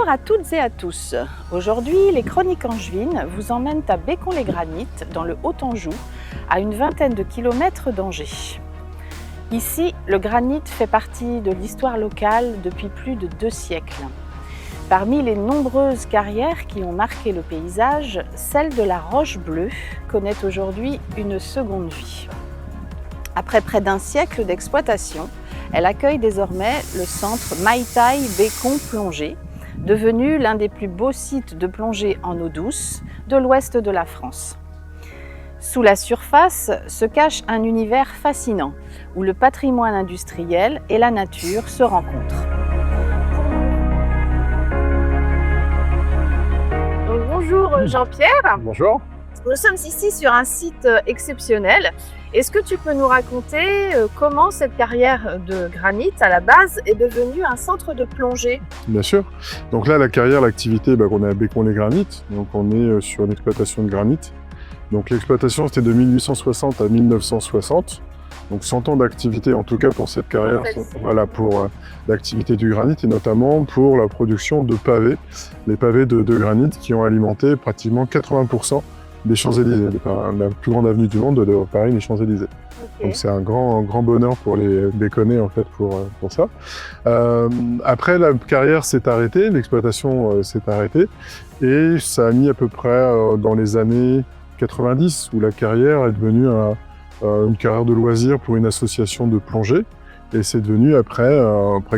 Bonjour à toutes et à tous. Aujourd'hui, les Chroniques angevines vous emmènent à Bécon-les-Granites, dans le Haut-Anjou, à une vingtaine de kilomètres d'Angers. Ici, le granit fait partie de l'histoire locale depuis plus de 2 siècles. Parmi les nombreuses carrières qui ont marqué le paysage, celle de la Roche Bleue connaît aujourd'hui une seconde vie. Après près d'1 siècle d'exploitation, elle accueille désormais le centre Maïtaï Bécon Plongée, devenu l'un des plus beaux sites de plongée en eau douce de l'ouest de la France. Sous la surface se cache un univers fascinant, où le patrimoine industriel et la nature se rencontrent. Donc, bonjour Jean-Pierre. Bonjour. Nous sommes ici sur un site exceptionnel. Est-ce que tu peux nous raconter comment cette carrière de granit à la base est devenue un centre de plongée? Bien sûr. Donc là, la carrière, l'activité, on est à Bécon-les-Granites. Donc on est sur une exploitation de granit. Donc l'exploitation, c'était de 1860 à 1960. Donc 100 ans d'activité, en tout cas pour cette carrière, voilà, pour l'activité du granit et notamment pour la production de pavés. Les pavés de granit qui ont alimenté pratiquement 80% des Champs-Élysées, la plus grande avenue du monde de Paris, les Champs-Élysées. Okay. Donc c'est un grand bonheur pour les Béconnais en fait pour ça. Après la carrière s'est arrêtée, l'exploitation s'est arrêtée et ça a mis à peu près dans les années 90 où la carrière est devenue une carrière de loisirs pour une association de plongée et c'est devenu après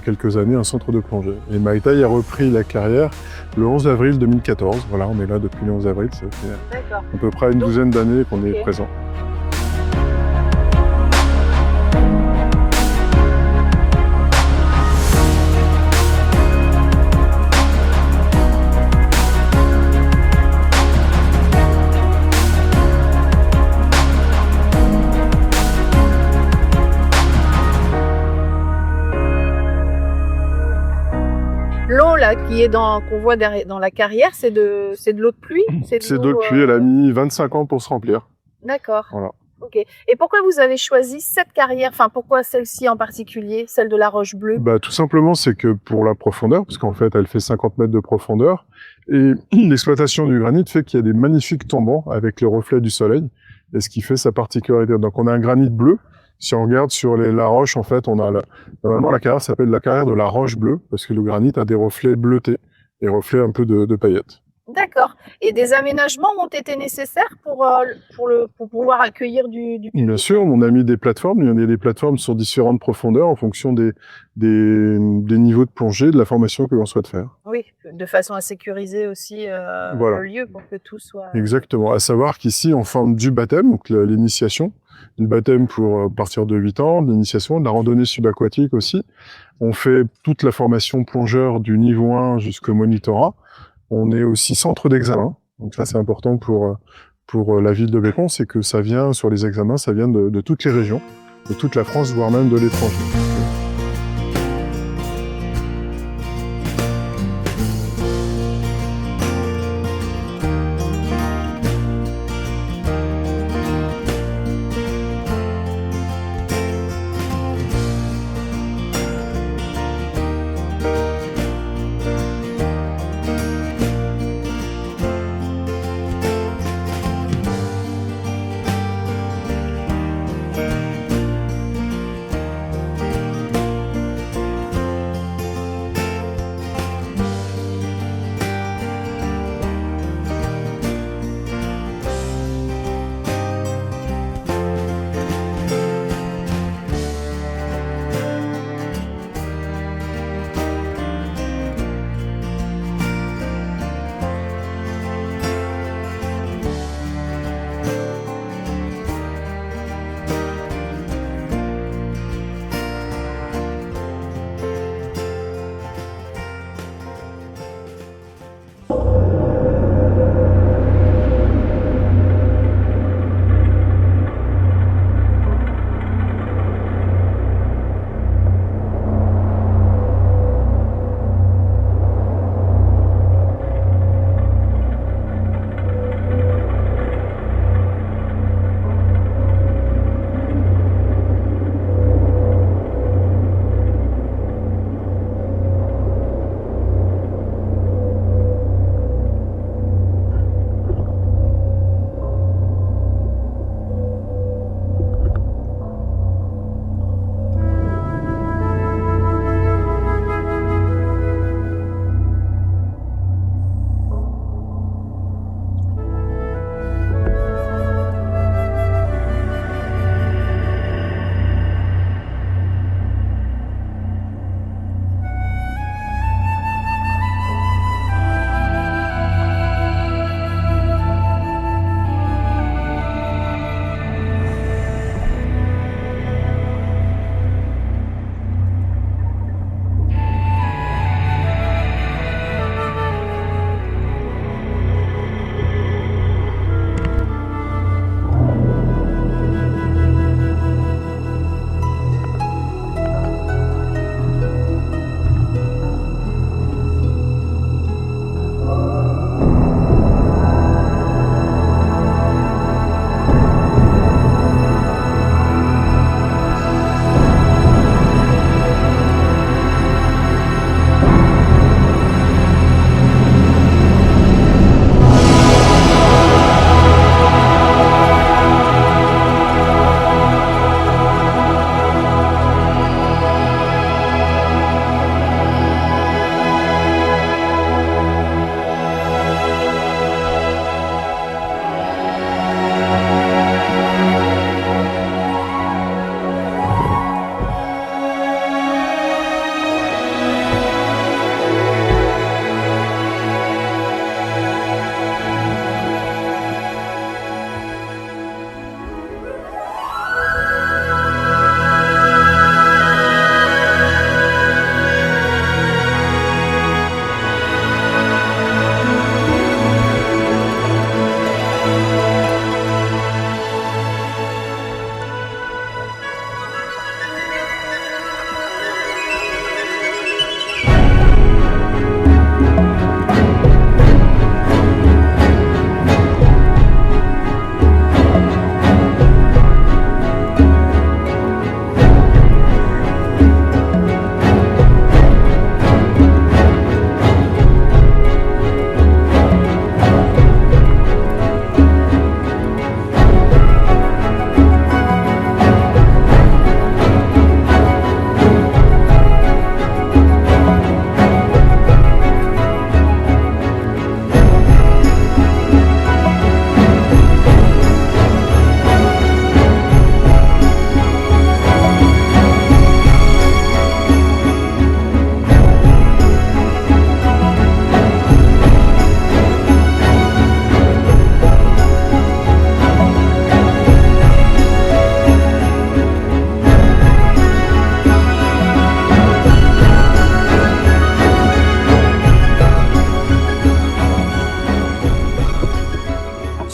quelques années un centre de plongée. Et Maïtaï a repris la carrière le 11 avril 2014. Voilà, on est là depuis le 11 avril, ça fait à peu près une douzaine d'années qu'on est présent. L'eau là qu'on voit dans la carrière, c'est de l'eau de pluie? C'est de l'eau de pluie, elle a mis 25 ans pour se remplir. D'accord. Voilà. Ok. Et pourquoi vous avez choisi cette carrière, enfin pourquoi celle-ci en particulier, celle de la Roche Bleue? Tout simplement, c'est que pour la profondeur, parce qu'en fait elle fait 50 mètres de profondeur, et l'exploitation du granit fait qu'il y a des magnifiques tombants avec le reflet du soleil, et ce qui fait sa particularité. Donc on a un granit bleu. Si on regarde sur la roche, en fait, normalement la carrière s'appelle la carrière de la Roche Bleue, parce que le granit a des reflets bleutés, et reflets un peu de paillettes. D'accord. Et des aménagements ont été nécessaires pour pouvoir accueillir du public? Bien sûr, on a mis des plateformes. Il y a des plateformes sur différentes profondeurs en fonction des niveaux de plongée, de la formation que l'on souhaite faire. Oui, de façon à sécuriser aussi voilà. le lieu pour que tout soit... Exactement. À savoir qu'ici, on forme du baptême, donc l'initiation, du baptême pour partir de 8 ans, de l'initiation, de la randonnée subaquatique aussi. On fait toute la formation plongeur du niveau 1 jusqu'au monitorat. On est aussi centre d'examen, donc ça c'est important pour la ville de Bécon, c'est que ça vient, sur les examens, ça vient de toutes les régions, de toute la France, voire même de l'étranger.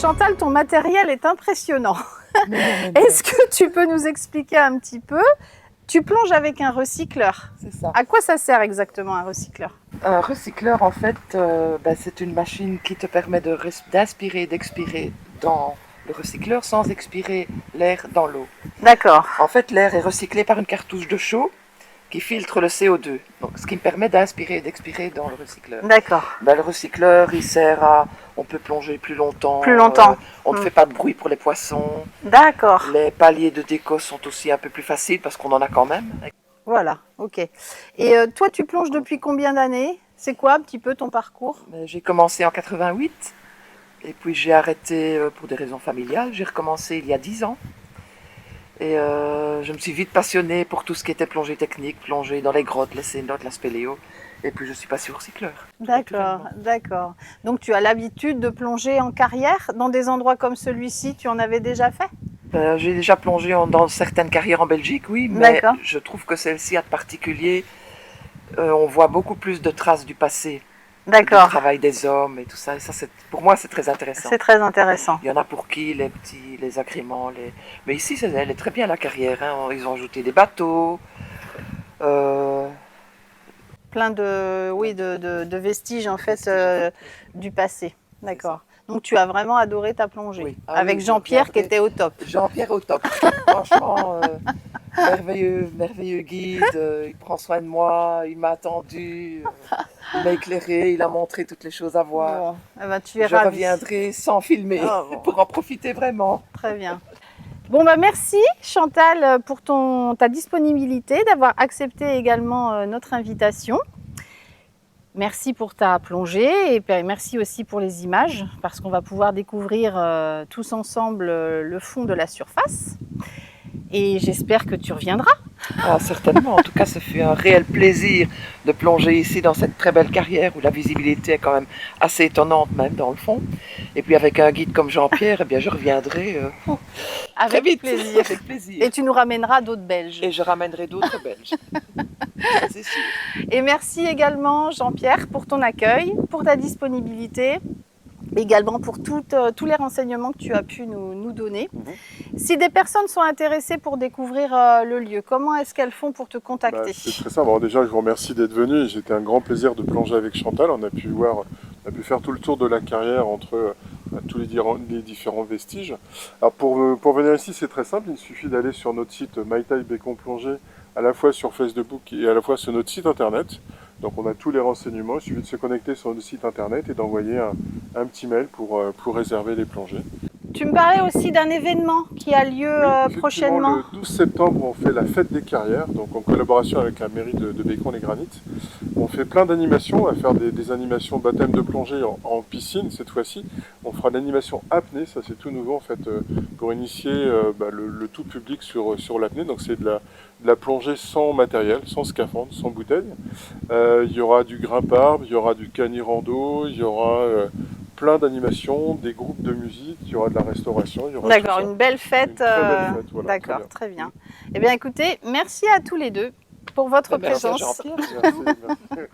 Chantal, ton matériel est impressionnant. Est-ce que tu peux nous expliquer un petit peu? Tu plonges avec un recycleur. C'est ça. À quoi ça sert exactement un recycleur? Un recycleur, en fait, c'est une machine qui te permet d'inspirer et d'expirer dans le recycleur sans expirer l'air dans l'eau. D'accord. En fait, l'air est recyclé par une cartouche de chaux qui filtre le CO2, donc, ce qui me permet d'inspirer et d'expirer dans le recycleur. D'accord. Le recycleur, il sert à... On peut plonger plus longtemps. Plus longtemps. On ne fait pas de bruit pour les poissons. D'accord. Les paliers de déco sont aussi un peu plus faciles parce qu'on en a quand même. Voilà, ok. Et toi, tu plonges depuis combien d'années? C'est quoi un petit peu ton parcours? J'ai commencé en 88 et puis j'ai arrêté pour des raisons familiales. J'ai recommencé il y a 10 ans. Et je me suis vite passionnée pour tout ce qui était plongée technique, plongée dans les grottes, les cénotes, la spéléo. Et puis je suis passée au recycleur. D'accord, d'accord. Donc tu as l'habitude de plonger en carrière dans des endroits comme celui-ci, tu en avais déjà fait? J'ai déjà plongé dans certaines carrières en Belgique, oui, mais je trouve que celle-ci a de particulier. On voit beaucoup plus de traces du passé. D'accord. Du travail des hommes et tout ça. Et ça, pour moi, c'est très intéressant. C'est très intéressant. Il y en a pour qui les agréments. Mais ici, elle est très bien la carrière. Hein. Ils ont ajouté des bateaux. Plein de vestiges en fait du passé. D'accord. Donc tu as vraiment adoré ta plongée. Oui. Avec Jean-Pierre qui était au top. Jean-Pierre au top. Franchement, merveilleux guide. Il prend soin de moi. Il m'a attendu. Il m'a éclairé. Il a montré toutes les choses à voir. Bon, eh ben, tu es Je ravie. reviendrai sans filmer pour en profiter vraiment. Très bien. Bon, bah merci Chantal pour ta disponibilité, d'avoir accepté également notre invitation. Merci pour ta plongée et merci aussi pour les images parce qu'on va pouvoir découvrir tous ensemble le fond de la surface. Et j'espère que tu reviendras. Ah, certainement. En tout cas, ce fut un réel plaisir de plonger ici dans cette très belle carrière où la visibilité est quand même assez étonnante même dans le fond. Et puis avec un guide comme Jean-Pierre, eh bien, je reviendrai très vite. Plaisir. Avec plaisir. Et tu nous ramèneras d'autres Belges. Et je ramènerai d'autres Belges. Ça, c'est sûr. Et merci également Jean-Pierre pour ton accueil, pour ta disponibilité. Également pour tous les renseignements que tu as pu nous donner. Si des personnes sont intéressées pour découvrir le lieu, comment est-ce qu'elles font pour te contacter? C'est très simple. Alors déjà, je vous remercie d'être venu. C'était un grand plaisir de plonger avec Chantal. On a pu faire tout le tour de la carrière entre tous les différents vestiges. Alors pour venir ici, c'est très simple. Il suffit d'aller sur notre site Maïtaï Bécon Plongée, à la fois sur Facebook et à la fois sur notre site internet. Donc on a tous les renseignements, il suffit de se connecter sur le site internet et d'envoyer un petit mail pour réserver les plongées. Tu me parlais aussi d'un événement qui a lieu prochainement. Le 12 septembre, on fait la fête des carrières, donc en collaboration avec la mairie de Bécon-les-Granites. On fait plein d'animations, on va faire des animations baptême de plongée en piscine cette fois-ci. On fera l'animation apnée, ça c'est tout nouveau en fait, pour initier le tout public sur l'apnée. Donc c'est de la plongée sans matériel, sans scaphandre, sans bouteille. Il y aura du grimpe-arbre, il y aura du cani-rando, il y aura plein d'animations, des groupes de musique, il y aura de la restauration. D'accord, une belle fête. Une très belle fête, voilà, d'accord, très bien. Eh bien écoutez, merci à tous les deux pour votre présence. Merci à Jean-Pierre. Merci.